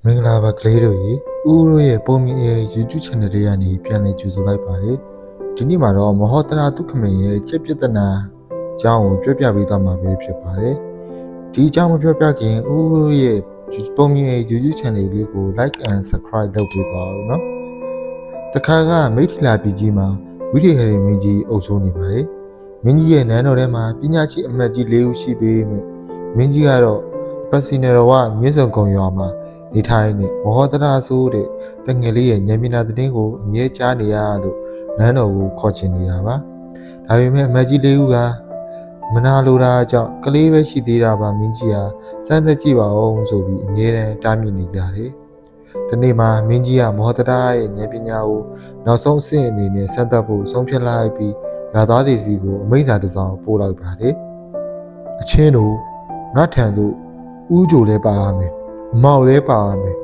မင်္ဂလာပါကလေးတို့ရေဦးတို့ရဲ့ပုံမြင်ရဲ့ YouTube channel တွေကနေပြန်လည်ကြိုဆိုလိုက်ပါတယ်ဒီနေ့မှာတော့မဟောတရာဒုက္ခမင်းရဲ့ကျက်ပြဿနာအကြောင်းကိုပြောပြပေးသွားမှာပဲဖြစ်ပါတယ်ဒီအကြောင်းမပြောပြခင်ဦးတို့ရဲ့ပုံမြင်ရဲ့ YouTube channel လေးကို like and subscribe လုပ်ပေးပါဦးနော်တခါကမိထီလာပြည်ကြီးမှာဝိရိဟရီမင်းကြီးအုပ်စိုးနေပါတယ်မင်းကြီးရဲ့နန်းတော်ထဲမှာပညာရှိအမတ်ကြီး၄ဦးရှိပေမဲ့မင်းကြီးကတော့ပတ်စီနယ်တော်ကမြစ်စုံကုံရွာမှာနေထိုင်နေမဟောတရာဆိုတဲ့တငယ်လေးရဲ့ဉာဏ်ပညာသတင်းကိုအမြဲကြားနေရလို့နန်းတော်ကိုခေါ်ချင်နေတာပါဒါပေမဲ့အမတ်ကြီး၄ဦးကမနာလိုတာကြောင့်ကလေးပဲရှိသေးတာပါမင်းကြီးဟာစမ်းသက်ကြည့်ပါဦးဆိုပြီးအမြဲတမ်းတားမြစ်နေကြတယ်ဒီနေ့မှာမင်းကြီးကမဟောတရာရဲ့ဉာဏ်ပညာကိုနောက်ဆုံးအဆင့်အနေနဲ့စမ်းသပ်ဖို့ဆုံးဖြတ်လိုက်ပြီးလာသားတွေစီကိုအမိန့်စာတစ်စောင်ပို့လိုက်ပါတယ်အချင်းတို့ငါထံသို့ဥကြိုလဲပါမယ်အမောက်လဲပါမယ်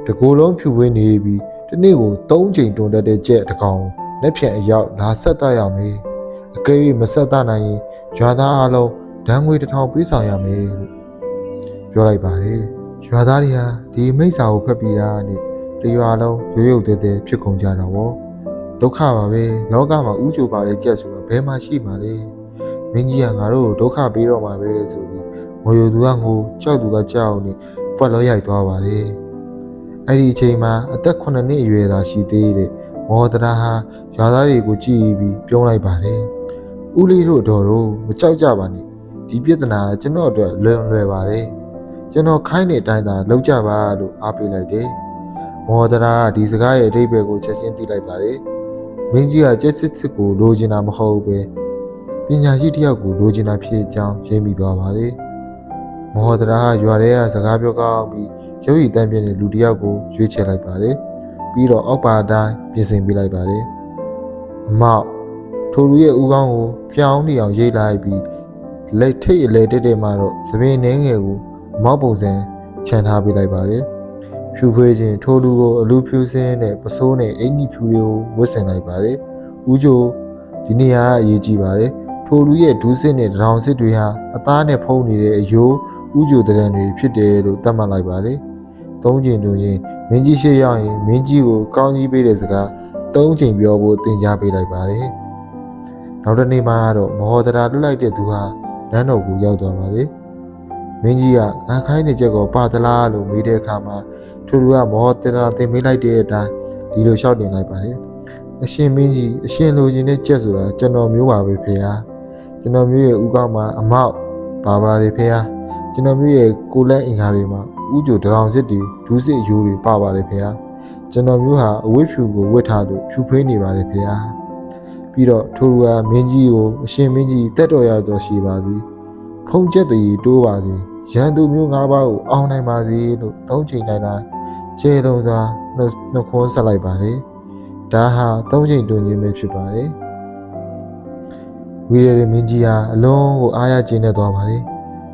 တကိုယ်လုံးဖြူဝင်းနေပြီးဒီနေ့ကို၃ချိန်တွန်းတက်တဲ့ကြက်တစ်ကောင်လက်ဖြတ်အရောက်လာဆက်တတ်ရမယ်အကယ်၍မဆက်တတ်နိုင်ရင်ရွာသားအလုံးဒဏ်ငွေ1000ပေးဆောင်ရမယ်လို့ပြောလိုက်ပါတယ်ရွာသားတွေဟာဒီမိစ္ဆာကိုဖတ်ပြီးတာနဲ့တရွာလုံးရုပ်ရုပ်သေးသေးဖြစ်ကုန်ကြတော့ဗောဒုက္ခပါပဲလောကမှာဥကြိုပါတဲ့ကြက်ဆိုတော့ဘယ်မှာရှိမှာလဲမင်းကြီးကငါတို့ဒုက္ခပေးတော့မှာပဲဆိုပြီးငိုရသူကငိုကြောက်သူကကြောက်နေပွက်လို့ရိုက်သွားပါတယ်အဲ့ဒီအချိန်မှာအသက်9နှစ်အရွယ်သာရှိသေးတဲ့မောဒရာဟာရွာသားတွေကိုကြည့်ပြီးပြုံးလိုက်ပါတယ်ဦးလေးတို့တော်တို့မကြောက်ကြပါနဲ့ဒီပြဿနာကျွန်တော်အတွက်လွယ်ပါတယ်ကျွန်တော်ခိုင်းတဲ့အတိုင်းသာလုပ်ကြပါလို့အားပေးလိုက်တယ်မောဒရာကဒီစကားရဲ့အဓိပ္ပာယ်ကိုချက်ချင်းသိလိုက်ပါတယ်မင်းကြီးကကျက်စစ်ကိုလိုချင်တာမဟုတ်ပဲပညာရှိတစ်ယောက်ကိုလိုချင်တာဖြစ်ကြောင်းရှင်းပြီးသွားပါတယ်မဟောဒရာရွာထဲကစကားပြောကောင်းပြီးရုပ်ရည်တန်းပြင်းတဲ့လူတစ်ယောက်ကိုရွေးချယ်လိုက်ပါတယ်ပြီးတော့အောက်ပါတိုင်းပြင်ဆင်ပေးလိုက်ပါတယ်အမောက်ထိုလူရဲ့ဦးခေါင်းကိုပြောင်းနေအောင်ရိတ်လိုက်ပြီးလက်ထိတ်အလဲတက်မှာတော့သပင်နှင်းငယ်ကိုအမောက်ပုံစံခြံထားပေးလိုက်ပါတယ်ဖြူဖွေးခြင်းထိုလူကိုအလူဖြူစင်းနဲ့ပစိုးနဲ့အင်ကြီးဖြူတွေကိုဝတ်ဆင်လိုက်ပါတယ်ဦးကျိုဒီနေရာကအရေးကြီးပါတယ်ထိုလူရဲ့ဒူးစစ်နဲ့တောင်စစ်တွေဟာအသားနဲ့ဖုံးနေတဲ့အယိုးဥကြိုတရံတွေဖြစ်တယ်လို့သတ်မှတ်လိုက်ပါတယ်။၃ချိန်တွင်မင်းကြီးရှေ့ရောက်ရင်မင်းကြီးကိုကောင်းကြီးပေးတဲ့စကား၃ချိန်ပြောဖို့သင်ကြားပေးလိုက်ပါတယ်။နောက်တစ်နေ့မှတော့မဟောဒရာလွတ်လိုက်တဲ့သူဟာနန်းတော်ကိုရောက်သွားပါတယ်။မင်းကြီးကငါခိုင်းတဲ့ချက်ကိုပါသလားလို့မေးတဲ့အခါမှာထိုလူကမဟောဒရာသင်ပေးလိုက်တဲ့အတိုင်းဒီလိုလျှောက်တင်လိုက်ပါတယ်။အရှင်မင်းကြီးအရှင်လိုချင်တဲ့ချက်ဆိုတာကျွန်တော်မျိုးပါပဲဖေဟာ။ကျွန်တော်မျိုးရဲ့ဥကောင်းမှာအမောက်ပါပါတယ်ဖေဟာ။ကျွန်တော်မျိုးရဲ့ကိုလက်အင်္ဂါတွေမှာဥကြိုတရောင်စစ်တွေဒူးစစ်အယိုးတွေပါပါတယ်ဖေဟာကျွန်တော်မျိုးဟာအဝိဖြူကိုဝတ်ထားလို့ဖြူဖွေးနေပါတယ်ဖေဟာပြီးတော့ထိုလူကမင်းကြီးကိုအရှင်မင်းကြီးတက်တော်ရတော်ရှိပါသည်ဖုံးချက်တည်တိုးပါသည်ရန်သူမျိုး၅ပါးကိုအောင်နိုင်ပါစေလို့၃ချိန်တိုင်းတိုင်းခြေလုံးသာနှုတ်ခွန်းဆက်လိုက်ပါတယ်ဒါဟာ၃ချိန်တွင်ခြင်းပဲဖြစ်ပါတယ်ဝီရရမင်းကြီးဟာအလုံးကိုအားရကျင်းနေသွားပါတယ်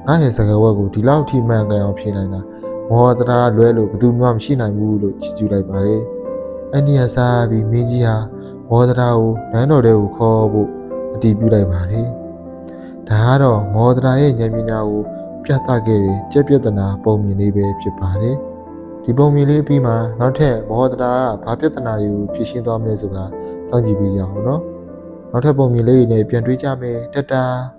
ငါရဲ့စကားဝတ်ကိုဒီလောက်ထိမှန်ကန်အောင်ဖြေနိုင်တာမောဒရာလွဲလို့ဘယ်သူမှမရှိနိုင်ဘူးလို့ချီးကျူးလိုက်ပါတယ်။အန်ဒီယာစားပြီးမင်းကြီးဟာမောဒရာကိုနန်းတော်ထဲကိုခေါ်ဖို့အတည်ပြုလိုက်ပါတယ်။ဒါကတော့မောဒရာရဲ့ဉာဏ်ပညာကိုပြသခဲ့တဲ့ကျက်ပြဿနာပုံမြင်လေးပဲဖြစ်ပါတယ်။ဒီပုံမြင်လေးပြီးမှနောက်ထပ်မောဒရာကဘာပြဿနာတွေကိုဖြေရှင်းသွားမလဲဆိုတာစောင့်ကြည့်ပေးကြအောင်နော်။နောက်ထပ်ပုံမြင်လေးတွေနဲ့ပြန်တွေ့ကြမယ်တတား